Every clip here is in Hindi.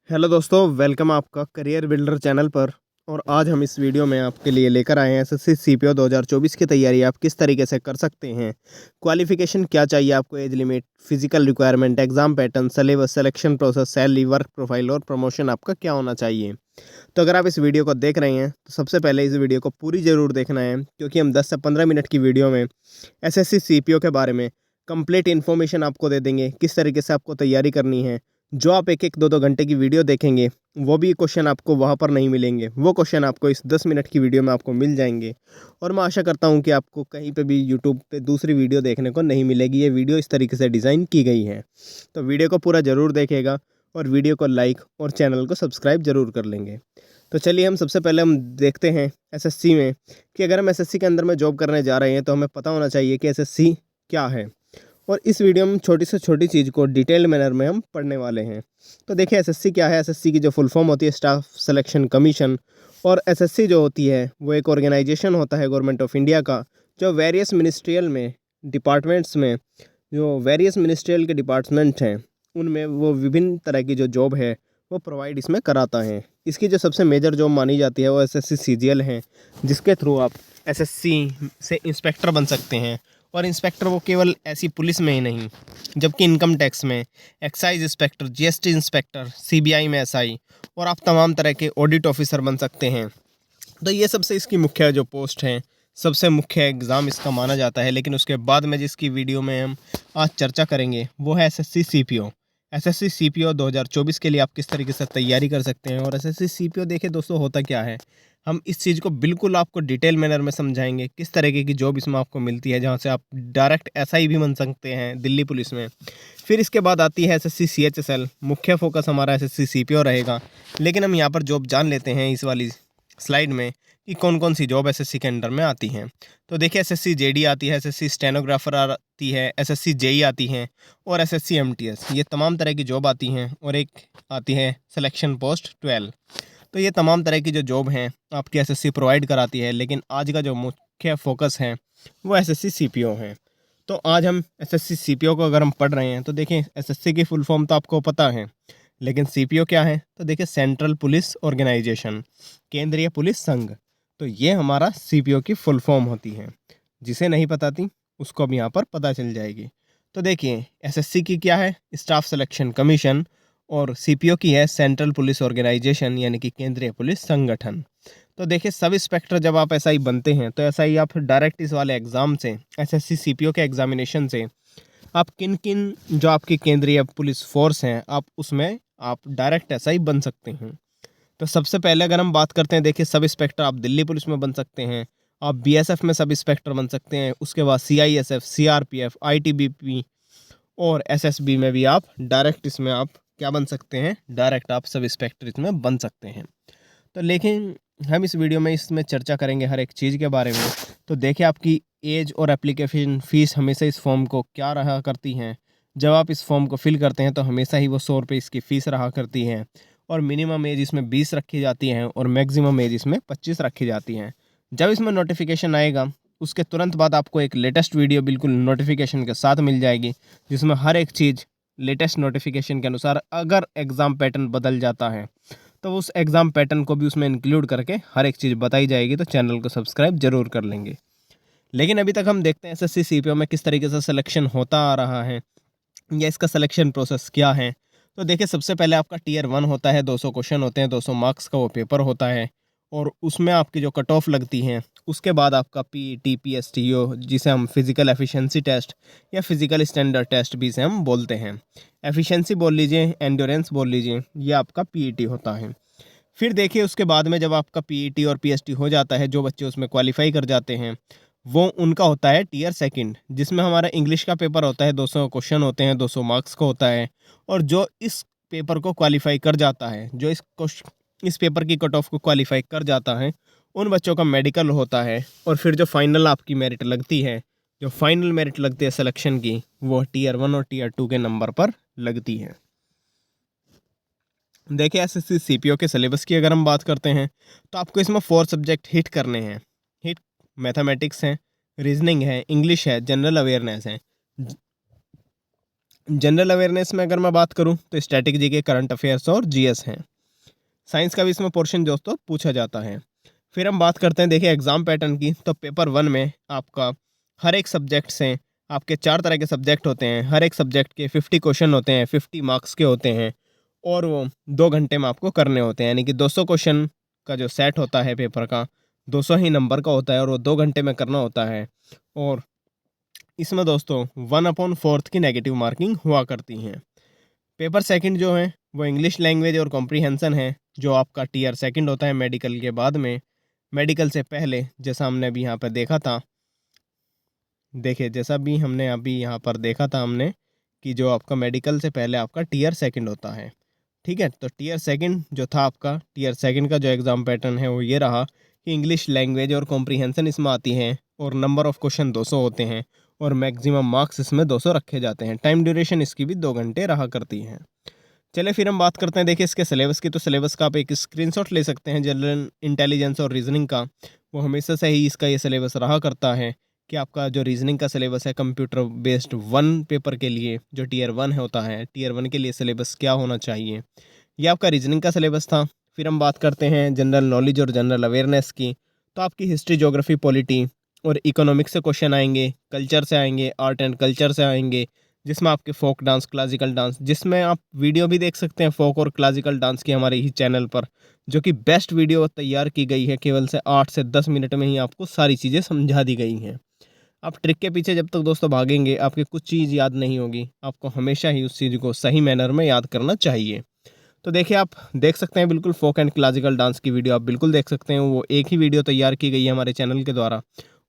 हेलो दोस्तों, वेलकम आपका करियर बिल्डर चैनल पर। और आज हम इस वीडियो में आपके लिए लेकर आए हैं एसएससी सीपीओ 2024 की तैयारी आप किस तरीके से कर सकते हैं। क्वालिफिकेशन क्या चाहिए आपको, age limit, physical requirement, exam pattern, syllabus, selection process, salary, work profile और प्रमोशन आपका क्या होना चाहिए। तो अगर आप इस वीडियो को देख रहे हैं तो सबसे पहले इस वीडियो को पूरी ज़रूर देखना है, क्योंकि हम 10 से 15 मिनट की वीडियो में एसएससी सीपीओ के बारे में कंप्लीट इन्फॉर्मेशन आपको दे देंगे, किस तरीके से आपको तैयारी करनी है। जो आप एक एक दो दो घंटे की वीडियो देखेंगे वो भी क्वेश्चन आपको वहाँ पर नहीं मिलेंगे, वो क्वेश्चन आपको इस 10 मिनट की वीडियो में आपको मिल जाएंगे। और मैं आशा करता हूँ कि आपको कहीं पे भी यूट्यूब पे दूसरी वीडियो देखने को नहीं मिलेगी। ये वीडियो इस तरीके से डिज़ाइन की गई है, तो वीडियो को पूरा ज़रूर देखेगा और वीडियो को लाइक और चैनल को सब्सक्राइब ज़रूर कर लेंगे। तो चलिए हम सबसे पहले हम देखते हैं एसएससी में कि अगर हम एसएससी के अंदर में जॉब करने जा रहे हैं तो हमें पता होना चाहिए कि एसएससी क्या है। और इस वीडियो में छोटी से छोटी चीज़ को डिटेल्ड मैनर में हम पढ़ने वाले हैं। तो देखिए एसएससी क्या है। एसएससी की जो फुल फॉर्म होती है स्टाफ सिलेक्शन कमीशन। और एसएससी जो होती है वो एक ऑर्गेनाइजेशन होता है गवर्नमेंट ऑफ इंडिया का, जो वेरियस मिनिस्ट्रियल में डिपार्टमेंट्स में, जो वेरियस मिनिस्ट्रियल के डिपार्टमेंट हैं उनमें वो विभिन्न तरह की जो जॉब है वो प्रोवाइड इसमें कराता है। इसकी जो सबसे मेजर जॉब मानी जाती है वो एसएससी सीजीएल है, जिसके थ्रू आप एसएससी से इंस्पेक्टर बन सकते हैं। और इंस्पेक्टर वो केवल ऐसी पुलिस में ही नहीं, जबकि इनकम टैक्स में excise inspector, GST inspector, CBI में एसआई और आप तमाम तरह के ऑडिट ऑफिसर बन सकते हैं। तो ये सबसे इसकी मुख्य जो पोस्ट हैं, सबसे मुख्य एग्ज़ाम इसका माना जाता है। लेकिन उसके बाद में जिसकी वीडियो में हम आज चर्चा करेंगे वो है एसएससी सीपीओ। एसएससी सीपीओ 2024 के लिए आप किस तरीके से तैयारी कर सकते हैं। और एसएससी सीपीओ देखिए दोस्तों होता क्या है, हम इस चीज़ को बिल्कुल आपको डिटेल मैनर में समझाएंगे किस तरीके की जॉब इसमें आपको मिलती है, जहाँ से आप डायरेक्ट एसआई भी बन सकते हैं दिल्ली पुलिस में। फिर इसके बाद आती है एसएससी सीएचएसएल। मुख्य फोकस हमारा एसएससी सीपीओ रहेगा, लेकिन हम यहाँ पर जॉब जान लेते हैं इस वाली स्लाइड में कि कौन कौन सी जॉब एसएससी के अंडर में आती हैं। तो देखिए एसएससी जेडी आती है, एसएससी स्टेनोग्राफर आती है, एसएससी जेई आती हैं और एसएससी एमटीएस। ये तमाम तरह की जॉब आती हैं। और एक आती है सिलेक्शन पोस्ट 12। तो ये तमाम तरह की जो जॉब हैं आपकी एसएससी प्रोवाइड कराती है। लेकिन आज का जो मुख्य फोकस है वो एसएससी सीपीओ है। तो आज हम एसएससी सीपीओ को अगर हम पढ़ रहे हैं तो देखिए एसएससी की फुल फॉर्म तो आपको पता है, लेकिन सीपीओ क्या है तो देखिए सेंट्रल पुलिस ऑर्गेनाइजेशन, केंद्रीय पुलिस संघ। तो ये हमारा सीपीओ की फुल फॉर्म होती है। जिसे नहीं पता थी उसको अब यहाँ पर पता चल जाएगी। तो देखिए एसएससी की क्या है, स्टाफ सिलेक्शन कमीशन। और सीपीओ की है सेंट्रल पुलिस ऑर्गेनाइजेशन, यानी कि केंद्रीय पुलिस संगठन। तो देखिए सब इंस्पेक्टर जब आप एसआई बनते हैं तो एसआई आप डायरेक्ट इस वाले एग्ज़ाम से, एसएससी सीपीओ के एग्जामिनेशन से, आप किन किन जो आपकी केंद्रीय पुलिस फोर्स हैं आप उसमें आप डायरेक्ट एसआई बन सकते हैं। तो सबसे पहले अगर हम बात करते हैं, देखिए सब इंस्पेक्टर आप दिल्ली पुलिस में बन सकते हैं, आप बीएसएफ में सब इंस्पेक्टर बन सकते हैं। उसके बाद सीआईएसएफ, सीआरपीएफ, आईटीबीपी और एसएसबी में भी आप डायरेक्ट इसमें आप क्या बन सकते हैं, डायरेक्ट आप सब इंस्पेक्टर इसमें बन सकते हैं। तो लेकिन हम इस वीडियो में इसमें चर्चा करेंगे हर एक चीज़ के बारे में। तो देखिए आपकी एज और एप्लीकेशन फ़ीस हमेशा इस फॉर्म को क्या रहा करती हैं। जब आप इस फॉर्म को फिल करते हैं तो हमेशा ही वो 100 रुपये इसकी फ़ीस रहा करती है। और मिनिमम एज इसमें 20 रखी जाती है और मैक्सिमम एज इसमें 25 रखी जाती है। जब इसमें नोटिफिकेशन आएगा उसके तुरंत बाद आपको एक लेटेस्ट वीडियो बिल्कुल नोटिफिकेशन के साथ मिल जाएगी, जिसमें हर एक चीज़ लेटेस्ट नोटिफिकेशन के अनुसार, अगर एग्ज़ाम पैटर्न बदल जाता है तो उस एग्ज़ाम पैटर्न को भी उसमें इंक्लूड करके हर एक चीज़ बताई जाएगी। तो चैनल को सब्सक्राइब जरूर कर लेंगे। लेकिन अभी तक हम देखते हैं एसएससी सीपीओ में किस तरीके से सिलेक्शन होता आ रहा है या इसका सिलेक्शन प्रोसेस क्या है। तो देखिए सबसे पहले आपका टीयर 1 होता है, 200 क्वेश्चन होते हैं, 200 मार्क्स का वो पेपर होता है। और उसमें आपकी जो कट ऑफ लगती हैं, उसके बाद आपका पीईटी, पीएसटीओ, जिसे हम फिजिकल एफिशिएंसी टेस्ट या फिजिकल स्टैंडर्ड टेस्ट भी से हम बोलते हैं, एफिशिएंसी बोल लीजिए, एंड्योरेंस बोल लीजिए, ये आपका पीईटी होता है। फिर देखिए उसके बाद में जब आपका पीईटी और पीएसटी हो जाता है, जो बच्चे उसमें क्वालिफाई कर जाते हैं वो उनका होता है टीयर सेकंड, जिसमें हमारा इंग्लिश का पेपर होता है, 200 क्वेश्चन होते हैं, 200 मार्क्स का होता है। और जो इस पेपर को क्वालिफाई कर जाता है, जो इस पेपर की कट ऑफ को क्वालिफाई कर जाता है, उन बच्चों का मेडिकल होता है। और फिर जो फाइनल आपकी मेरिट लगती है, जो फाइनल मेरिट लगती है सिलेक्शन की, वो टीयर 1 और टीयर 2 के नंबर पर लगती है। देखिए एसएससी सीपीओ के सिलेबस की अगर हम बात करते हैं तो आपको इसमें 4 सब्जेक्ट हिट करने हैं। हिट मैथमेटिक्स है, रीजनिंग है, इंग्लिश है, जनरल अवेयरनेस है। जनरल अवेयरनेस में अगर मैं बात करूं तो स्टैटिक जीके, करंट अफेयर्स और जीएस हैं। साइंस का भी इसमें पोर्शन दोस्तों पूछा जाता है। फिर हम बात करते हैं देखिए एग्ज़ाम पैटर्न की, तो पेपर 1 में आपका हर एक सब्जेक्ट से आपके 4 तरह के सब्जेक्ट होते हैं। हर एक सब्जेक्ट के 50 क्वेश्चन होते हैं, 50 मार्क्स के होते हैं और वो 2 घंटे में आपको करने होते हैं। यानी कि 200 क्वेश्चन का जो सेट होता है पेपर का, 200 ही नंबर का होता है और वो 2 घंटे में करना होता है। और इसमें दोस्तों 1/4 की नेगेटिव मार्किंग हुआ करती हैं। पेपर सेकंड जो है वो इंग्लिश लैंग्वेज और कॉम्प्रीहेंशन है, जो आपका टीयर सेकंड होता है मेडिकल के बाद में। मेडिकल से पहले जैसा हमने अभी यहाँ पर देखा था, देखिए जैसा भी हमने अभी यहाँ पर देखा था हमने कि जो आपका मेडिकल से पहले आपका टीयर सेकंड होता है। ठीक है, तो टीयर सेकंड जो था आपका, टीयर सेकंड का जो एग्ज़ाम पैटर्न है वो ये रहा कि इंग्लिश लैंग्वेज और कॉम्प्रीहेंशन इसमें आती है और नंबर ऑफ़ क्वेश्चन 200 होते हैं और मैक्सिमम मार्क्स इसमें 200 रखे जाते हैं। टाइम ड्यूरेशन इसकी भी 2 घंटे रहा करती है। चलिए फिर हम बात करते हैं देखिए इसके सिलेबस की। तो सिलेबस का आप एक स्क्रीनशॉट ले सकते हैं। जनरल इंटेलिजेंस और रीजनिंग का वो हमेशा से ही इसका ये सिलेबस रहा करता है कि आपका जो रीजनिंग का सिलेबस है कंप्यूटर बेस्ड 1 पेपर के लिए, जो टीयर 1 होता है, टीयर 1 के लिए सिलेबस क्या होना चाहिए, ये आपका रीजनिंग का सिलेबस था। फिर हम बात करते हैं जनरल नॉलेज और जनरल अवेयरनेस की। तो आपकी हिस्ट्री, ज्योग्राफी, पॉलिटी और इकोनॉमिक्स से क्वेश्चन आएंगे, कल्चर से आएंगे, आर्ट एंड कल्चर से आएंगे, जिसमें आपके फोक डांस, क्लासिकल डांस, जिसमें आप वीडियो भी देख सकते हैं फोक और क्लासिकल डांस की हमारे ही चैनल पर, जो कि बेस्ट वीडियो तैयार की गई है। केवल से 8 से 10 मिनट में ही आपको सारी चीज़ें समझा दी गई हैं। आप ट्रिक के पीछे जब तक दोस्तों भागेंगे आपकी कुछ चीज़ याद नहीं होगी। आपको हमेशा ही उस चीज़ को सही मैनर में याद करना चाहिए। तो देखिए आप देख सकते हैं बिल्कुल फोक एंड क्लासिकल डांस की वीडियो आप बिल्कुल देख सकते हैं। वो एक ही वीडियो तैयार की गई है हमारे चैनल के द्वारा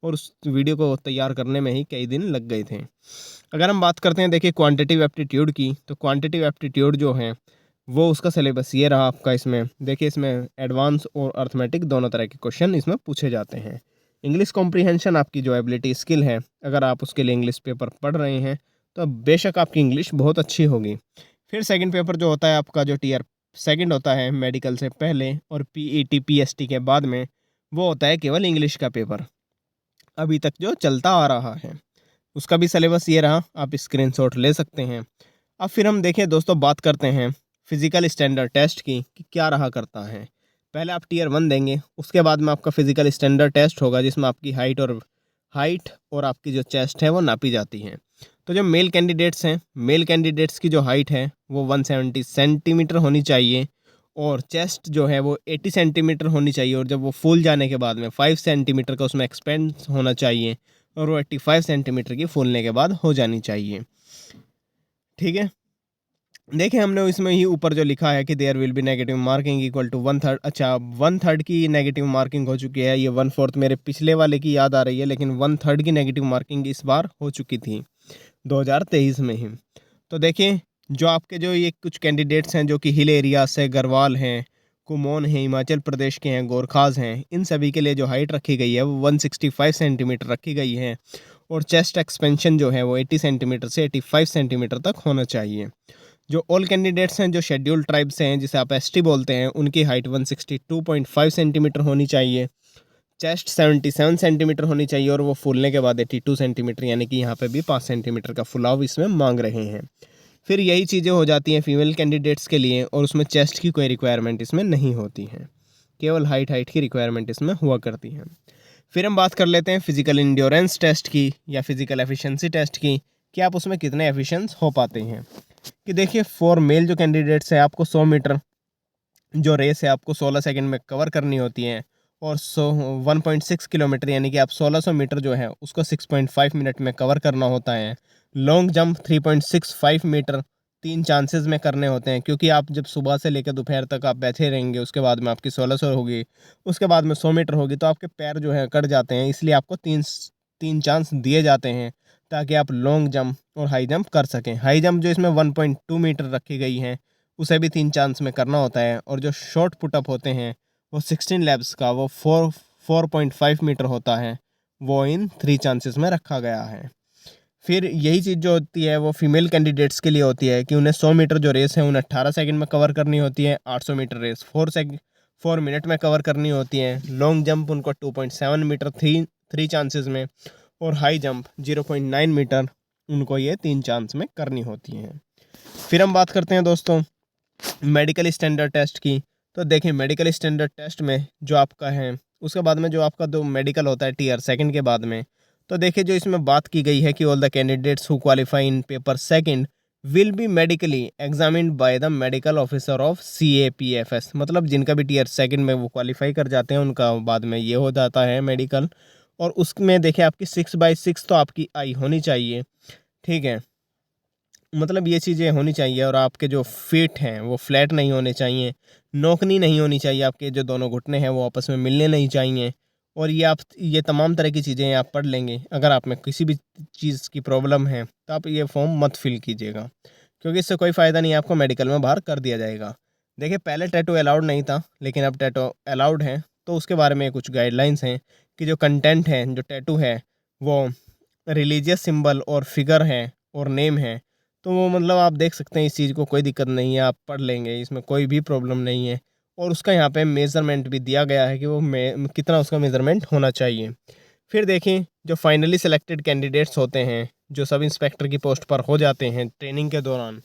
और उस वीडियो को तैयार करने में ही कई दिन लग गए थे। अगर हम बात करते हैं देखिए क्वांटिटिव एप्टीट्यूड की, तो क्वांटिटिव एप्टीट्यूड जो है वो उसका सिलेबस ये रहा आपका। इसमें देखिए इसमें एडवांस और अर्थमेटिक दोनों तरह के क्वेश्चन इसमें पूछे जाते हैं। इंग्लिश कॉम्प्रीहेंशन आपकी जो एबिलिटी स्किल है, अगर आप उसके लिए इंग्लिश पेपर पढ़ रहे हैं तो बेशक आपकी इंग्लिश बहुत अच्छी होगी। फिर सेकंड पेपर जो होता है आपका, जो टीयर सेकंड होता है मेडिकल से पहले और पीईटी पीएसटी के बाद में, वो होता है केवल इंग्लिश का पेपर, अभी तक जो चलता आ रहा है। उसका भी सिलेबस ये रहा, आप स्क्रीनशॉट ले सकते हैं। अब फिर हम देखें दोस्तों, बात करते हैं फिजिकल स्टैंडर्ड टेस्ट की कि क्या रहा करता है। पहले आप टीयर 1 देंगे, उसके बाद में आपका फिजिकल स्टैंडर्ड टेस्ट होगा जिसमें आपकी हाइट और आपकी जो चेस्ट है वो नापी जाती है। तो जो मेल कैंडिडेट्स हैं, मेल कैंडिडेट्स की जो हाइट है वो 170 सेंटीमीटर होनी चाहिए और चेस्ट जो है वो 80 सेंटीमीटर होनी चाहिए और जब वो फूल जाने के बाद में 5 सेंटीमीटर का उसमें एक्सपेंड होना चाहिए और वो 85 सेंटीमीटर की फूलने के बाद हो जानी चाहिए। ठीक है, देखिए हमने इसमें ही ऊपर जो लिखा है कि there will be negative marking equal to 1/3। अच्छा, 1/3 की नेगेटिव मार्किंग हो चुकी है। ये 1/4 मेरे पिछले वाले की याद आ रही है, लेकिन 1/3 की नेगेटिव मार्किंग इस बार हो चुकी थी 2023 में ही। तो देखिए जो आपके जो ये कुछ कैंडिडेट्स हैं जो कि हिल एरिया से, गढ़वाल हैं, कुमोन हैं, हिमाचल प्रदेश के हैं, गोरखाज हैं, इन सभी के लिए जो हाइट रखी गई है वो 165 सेंटीमीटर रखी गई है और चेस्ट एक्सपेंशन जो है वो 80 सेंटीमीटर से 85 सेंटीमीटर तक होना चाहिए। जो ऑल कैंडिडेट्स हैं जो शेड्यूल्ड ट्राइब से हैं, जिसे आप एसटी बोलते हैं, उनकी हाइट 162.5 सेंटीमीटर होनी चाहिए, चेस्ट 77 सेंटीमीटर होनी चाहिए और वो फूलने के बाद 82 सेंटीमीटर, यानी कि यहाँ पे भी 5 सेंटीमीटर का फुलाव इसमें मांग रहे हैं। फिर यही चीज़ें हो जाती हैं फीमेल कैंडिडेट्स के लिए और उसमें चेस्ट की कोई रिक्वायरमेंट इसमें नहीं होती है, केवल हाइट की रिक्वायरमेंट इसमें हुआ करती है। फिर हम बात कर लेते हैं फिजिकल इंड्योरेंस टेस्ट की या फिजिकल एफिशिएंसी टेस्ट की कि आप उसमें कितने एफिशिएंस हो पाते हैं। कि देखिए फॉर मेल जो कैंडिडेट्स है, आपको 100 मीटर जो रेस है आपको 16 सेकंड में कवर करनी होती है और 1.6 किलोमीटर यानी कि आप 1600 मीटर जो है उसको 6.5 मिनट में कवर करना होता है। लॉन्ग जंप 3.65 मीटर 3 चांसेस में करने होते हैं, क्योंकि आप जब सुबह से लेकर दोपहर तक आप बैठे रहेंगे, उसके बाद में आपकी 1600 होगी, उसके बाद में 100 मीटर होगी, तो आपके पैर जो है कट जाते हैं। इसलिए आपको तीन चांस दिए जाते हैं ताकि आप लॉन्ग जंप और हाई जंप कर सकें। हाई जंप जो इसमें 1.2 मीटर रखी गई है उसे भी 3 चांस में करना होता है और जो शॉर्ट पुटअप होते हैं वो 16 लैब्स का वो 4.5 मीटर होता है, वो इन 3 चांसेस में रखा गया है। फिर यही चीज़ जो होती है वो फीमेल कैंडिडेट्स के लिए होती है कि उन्हें 100 मीटर जो रेस है उन्हें 18 सेकंड में कवर करनी होती है, 800 मीटर रेस 4 मिनट में कवर करनी होती है, लॉन्ग जंप उनको 2.7 मीटर 3 चांसेस में और हाई जंप 0.9 मीटर उनको ये 3 चांस में करनी होती हैं। फिर हम बात करते हैं दोस्तों मेडिकल स्टैंडर्ड टेस्ट की। तो देखिए मेडिकल स्टैंडर्ड टेस्ट में जो आपका है, उसके बाद में जो आपका दो मेडिकल होता है टीयर सेकंड के बाद में, तो देखिए जो इसमें बात की गई है कि all the candidates who qualify in paper second will be medically examined by the medical officer of CAPFS। मतलब जिनका भी टीयर सेकंड में वो क्वालिफाई कर जाते हैं उनका बाद में ये हो जाता है मेडिकल। और उसमें देखिए आपकी 6/6 तो आपकी आई होनी चाहिए, ठीक है। मतलब ये चीज़ें होनी चाहिए और आपके जो फीट हैं वो फ्लैट नहीं होने चाहिए, नोकनी नहीं होनी चाहिए, आपके जो दोनों घुटने हैं वो आपस में मिलने नहीं चाहिए। और ये तमाम तरह की चीज़ें आप पढ़ लेंगे। अगर आप में किसी भी चीज़ की प्रॉब्लम है तो आप ये फॉर्म मत फिल कीजिएगा, क्योंकि इससे कोई फ़ायदा नहीं है, आपको मेडिकल में बाहर कर दिया जाएगा। देखिए पहले टैटू अलाउड नहीं था, लेकिन अब टैटू अलाउड है। तो उसके बारे में कुछ गाइडलाइंस हैं कि जो कंटेंट है, जो टैटू है वो रिलीजियस सिंबल और फिगर है और नेम है। तो वो मतलब आप देख सकते हैं, इस चीज़ को कोई दिक्कत नहीं है, आप पढ़ लेंगे, इसमें कोई भी प्रॉब्लम नहीं है। और उसका यहाँ पे मेज़रमेंट भी दिया गया है कि वो कितना उसका मेज़रमेंट होना चाहिए। फिर देखें जो फाइनली सेलेक्टेड कैंडिडेट्स होते हैं, जो सब इंस्पेक्टर की पोस्ट पर हो जाते हैं ट्रेनिंग के दौरान,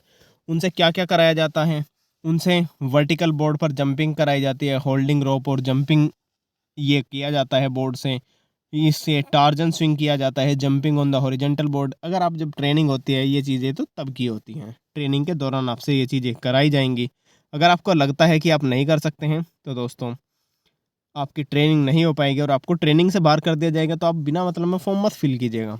उनसे क्या क्या कराया जाता है। उनसे वर्टिकल बोर्ड पर जंपिंग कराई जाती है, होल्डिंग रोप और जंपिंग ये किया जाता है बोर्ड से। इससे टार्जन स्विंग किया जाता है, jumping on the horizontal board. अगर आप जब ट्रेनिंग होती है ये चीज़ें तो तब की होती हैं, ट्रेनिंग के दौरान आपसे ये चीज़ें कराई जाएंगी। अगर आपको लगता है कि आप नहीं कर सकते हैं तो दोस्तों आपकी ट्रेनिंग नहीं हो पाएगी और आपको ट्रेनिंग से बाहर कर दिया जाएगा, तो आप बिना मतलब में फॉर्म मत फिल कीजिएगा।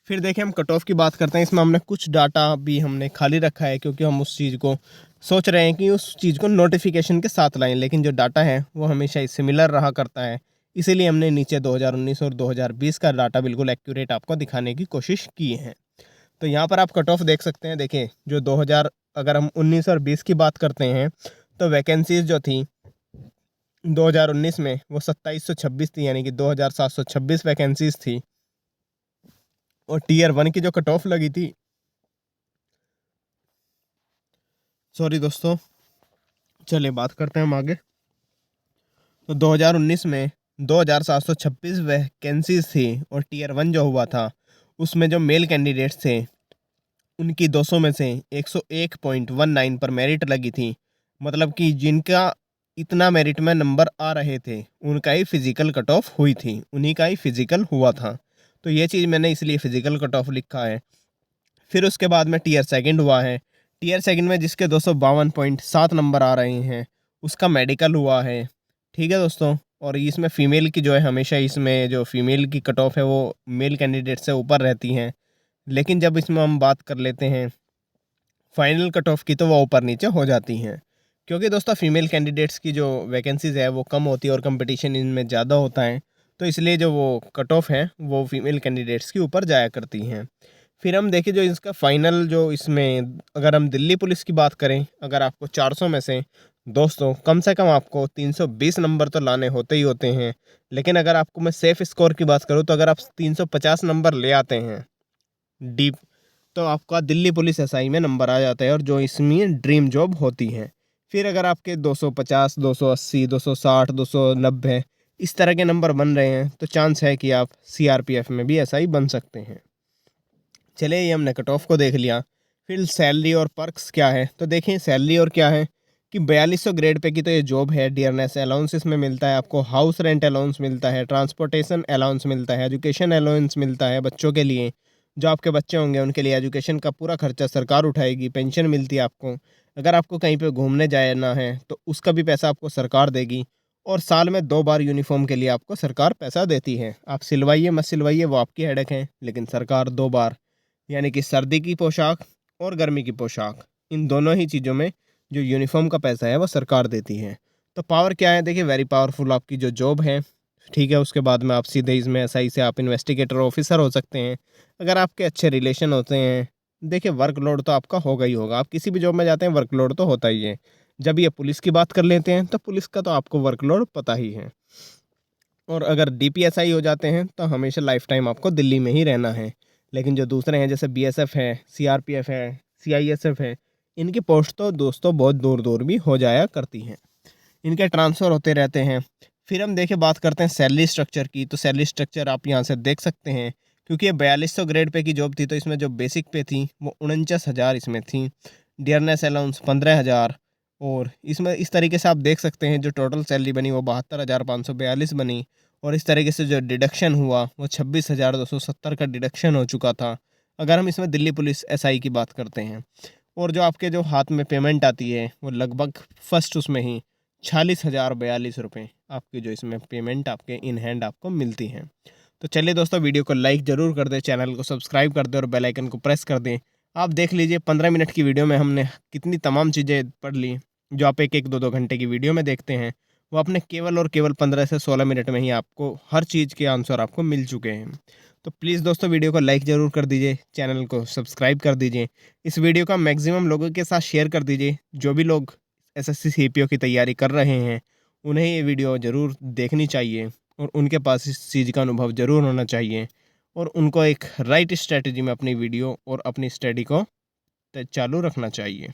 फिर देखें हम कट ऑफ की बात करते हैं। इसमें हमने कुछ डाटा भी हमने खाली रखा है, क्योंकि हम उस चीज़ को सोच रहे हैं कि उस चीज़ को नोटिफिकेशन के साथ लाएं, लेकिन जो डाटा है वो हमेशा सिमिलर रहा करता है। इसीलिए हमने नीचे 2019 और 2020 का डाटा बिल्कुल एक्यूरेट आपको दिखाने की कोशिश की है। तो यहाँ पर आप कट ऑफ देख सकते हैं। देखिए जो 2000 अगर हम 19 और 20 की बात करते हैं तो वैकेंसीज जो थी 2019 में वो 2726 थी, यानी कि 2726 वैकेंसीज थी। और टीयर 1 की जो कट ऑफ लगी थी, सॉरी दोस्तों, चलिए बात करते हैं हम आगे। तो 2019 में 2726 वैकेंसीज थी और टीयर 1 जो हुआ था उसमें जो मेल कैंडिडेट्स थे उनकी 200 में से 101.19 पर मेरिट लगी थी। मतलब कि जिनका इतना मेरिट में नंबर आ रहे थे उनका ही फिजिकल कट ऑफ हुई थी, उन्हीं का ही फिजिकल हुआ था। तो ये चीज़ मैंने इसलिए फिजिकल कट ऑफ लिखा है। फिर उसके बाद में टीयर सेकंड हुआ है। टीयर सेकंड में जिसके 252.7 नंबर आ रहे हैं उसका मेडिकल हुआ है, ठीक है दोस्तों। और इसमें फ़ीमेल की जो है, हमेशा इसमें जो फ़ीमेल की कट ऑफ है वो मेल कैंडिडेट से ऊपर रहती हैं, लेकिन जब इसमें हम बात कर लेते हैं फाइनल कट ऑफ की तो वो ऊपर नीचे हो जाती हैं, क्योंकि दोस्तों फीमेल कैंडिडेट्स की जो वैकेंसीज़ है वो कम होती है और कंपटीशन इनमें ज़्यादा होता है। तो इसलिए जो वो कट ऑफ है वो फीमेल कैंडिडेट्स के ऊपर जाया करती हैं। फिर हम देखें जो इसका फ़ाइनल जो इसमें अगर हम दिल्ली पुलिस की बात करें, अगर आपको 400 में से दोस्तों कम से कम आपको 320 नंबर तो लाने होते ही होते हैं। लेकिन अगर आपको मैं सेफ़ स्कोर की बात करूँ तो अगर आप 350 नंबर ले आते हैं डीप, तो आपका दिल्ली पुलिस एसआई में नंबर आ जाता है और जो इसमें ड्रीम जॉब होती है। फिर अगर आपके 250, 280, 260, 290 इस तरह के नंबर बन रहे हैं तो चांस है कि आप सीआरपीएफ में भी एसआई बन सकते हैं। चलिए ये हमने कट ऑफ को देख लिया। फिर सैलरी और पर्क्स क्या है, तो देखें सैलरी और क्या है कि 4200 ग्रेड पे की तो ये जॉब है। डियरनेस अलाउंस इसमें मिलता है आपको, हाउस रेंट अलाउंस मिलता है, ट्रांसपोर्टेशन अलाउंस मिलता है, एजुकेशन अलाउंस मिलता है बच्चों के लिए। जो आपके बच्चे होंगे उनके लिए एजुकेशन का पूरा खर्चा सरकार उठाएगी, पेंशन मिलती है आपको। अगर आपको कहीं पे घूमने जाना है तो उसका भी पैसा आपको सरकार देगी। और साल में 2 बार यूनिफॉर्म के लिए आपको सरकार पैसा देती है। आप सिलवाइए मत सिलवाइए वो आपकी हेडेक है, लेकिन सरकार 2 बार, यानी कि सर्दी की पोशाक और गर्मी की पोशाक, इन दोनों ही चीज़ों में जो यूनिफॉर्म का पैसा है वो सरकार देती है। तो पावर क्या है, देखिए वेरी पावरफुल आपकी जो जॉब है, ठीक है। उसके बाद में आप सीधे इसमें एसआई से आप इन्वेस्टिगेटर ऑफिसर हो सकते हैं अगर आपके अच्छे रिलेशन होते हैं। देखिए वर्कलोड तो आपका होगा ही होगा, आप किसी भी जॉब में जाते हैं वर्कलोड तो होता ही है। जब ये पुलिस की बात कर लेते हैं तो पुलिस का तो आपको वर्कलोड पता ही है। और अगर डीपीएसआई हो जाते हैं तो हमेशा लाइफ टाइम आपको दिल्ली में ही रहना है। लेकिन जो दूसरे हैं जैसे बीएसएफ है, सीआरपीएफ है, सीआईएसएफ है, इनकी पोस्ट तो दोस्तों बहुत दूर दूर भी हो जाया करती हैं, इनके ट्रांसफ़र होते रहते हैं। फिर हम देखें बात करते हैं सैलरी स्ट्रक्चर की। तो सैलरी स्ट्रक्चर आप यहाँ से देख सकते हैं क्योंकि ये 4200 ग्रेड पे की जॉब थी, तो इसमें जो बेसिक पे थी वो 49,000 इसमें थी, डियरनेस अलाउंस 15,000, और इसमें इस तरीके से आप देख सकते हैं जो टोटल सैलरी बनी वो 72,542 बनी, और इस तरीके से जो डिडक्शन हुआ वो 26,270 का डिडक्शन हो चुका था अगर हम इसमें दिल्ली पुलिस एसआई की बात करते हैं। और जो आपके जो हाथ में पेमेंट आती है वो लगभग फर्स्ट उसमें ही 46,042 रुपये आपकी जो इसमें पेमेंट आपके इन हैंड आपको मिलती हैं। तो चलिए दोस्तों, वीडियो को लाइक ज़रूर कर दें, चैनल को सब्सक्राइब कर दें और बेल आइकन को प्रेस कर दें। आप देख लीजिए 15 मिनट की वीडियो में हमने कितनी तमाम चीज़ें पढ़ ली, जो आप एक 2 घंटे की वीडियो में देखते हैं वो आपने केवल और केवल 15 से 16 मिनट में ही आपको हर चीज़ के आंसर आपको मिल चुके हैं। तो प्लीज़ दोस्तों, वीडियो को लाइक ज़रूर कर दीजिए, चैनल को सब्सक्राइब कर दीजिए, इस वीडियो का मैक्सिमम लोगों के साथ शेयर कर दीजिए। जो भी लोग एसएससी सीपीओ की तैयारी कर रहे हैं उन्हें ये वीडियो ज़रूर देखनी चाहिए और उनके पास इस चीज़ का अनुभव ज़रूर होना चाहिए, और उनको एक राइट स्ट्रेटजी में अपनी वीडियो और अपनी स्टडी को चालू रखना चाहिए।